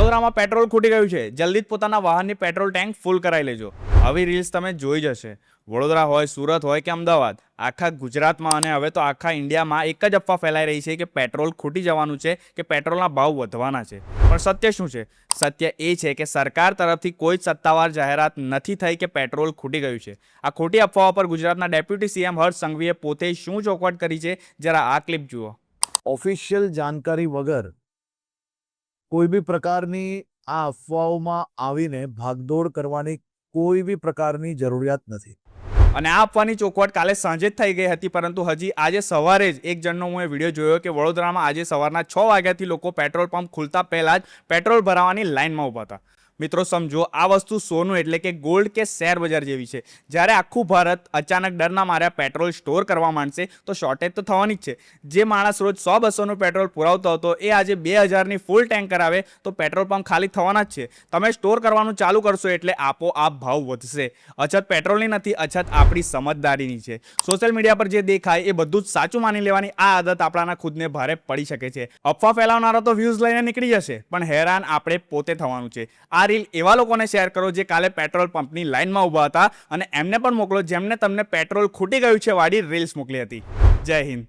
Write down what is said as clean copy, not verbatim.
વડોદરામાં પેટ્રોલ ખૂટી ગયું છે, જલ્દી જ પોતાના વાહનની પેટ્રોલ ટેન્ક ફૂલ કરાવી લેજો। આવી રીલ્સ તમે જોઈ જ હશે। વડોદરા હોય, સુરત હોય કે અમદાવાદ, આખા ગુજરાતમાં અને હવે તો આખા ઇન્ડિયામાં એક જ અફવા ફેલાઈ રહી છે કે પેટ્રોલ ખૂટી જવાનું છે કે પેટ્રોલના ભાવ વધવાના છે। પણ સત્ય શું છે? સત્ય એ છે કે સરકાર તરફથી કોઈ સત્તાવાર જાહેરાત નથી થઈ કે પેટ્રોલ ખૂટી ગયું છે। આ ખોટી અફવાઓ પર ગુજરાતના ડેપ્યુટી સીએમ હર્ષ સંઘવીએ પોતે શું ચોખવટ કરી છે, જરા આ ક્લિપ જુઓ। ઓફિશિયલ જાણકારી વગર કોઈ બી પ્રકારની આ અફવાઓમાં આવીને ભાગદોડ કરવાની કોઈ બી પ્રકારની જરૂરિયાત નથી। અને આ આપવાની ચોખવટ કાલે સાંજે જ થઈ ગઈ હતી, પરંતુ હજી આજે સવારે જ એક જણનો હું એ વિડીયો જોયો કે વડોદરામાં આજે સવારના 6 વાગ્યાથી લોકો પેટ્રોલ પંપ ખુલતા પહેલા જ પેટ્રોલ ભરાવાની લાઇનમાં ઊભા હતા। મિત્રો સમજો, આ વસ્તુ સોનું એટલે કે ગોલ્ડ કે શેર બજાર જેવી છે। જ્યારે આખું ભારત અચાનક ડરના માર્યા પેટ્રોલ સ્ટોર કરવા માંડશે તો શોર્ટેજ તો થવાની જ છે। જે માણસ રોજ 100-200નું પેટ્રોલ પુરાવતો હતો એ આજે 2000ની ફૂલ ટેન્ક કરાવે તો પેટ્રોલ પંપ ખાલી થવાના જ છે। તમે સ્ટોર કરવાનું ચાલુ કરશો એટલે આપોઆપ ભાવ વધશે। અછત પેટ્રોલની નથી, અછત આપણી સમજદારીની છે। સોશિયલ મીડિયા પર જે દેખાય એ બધું જ સાચું માની લેવાની આ આદત આપણાના ખુદને ભારે પડી શકે છે। અફવા ફેલાવનારા તો વ્યૂઝ લઈને નીકળી જશે, પણ હેરાન આપણે પોતે થવાનું છે। આ રીલ એવા લોકોને શેર કરો જે કાલે પેટ્રોલ પંપની લાઇનમાં ઊભા હતા, અને એમને પણ મોકલો જેમને તમને પેટ્રોલ ખૂટી ગયું છે વાળી રીલ્સ મોકલી હતી। જય હિન્દ।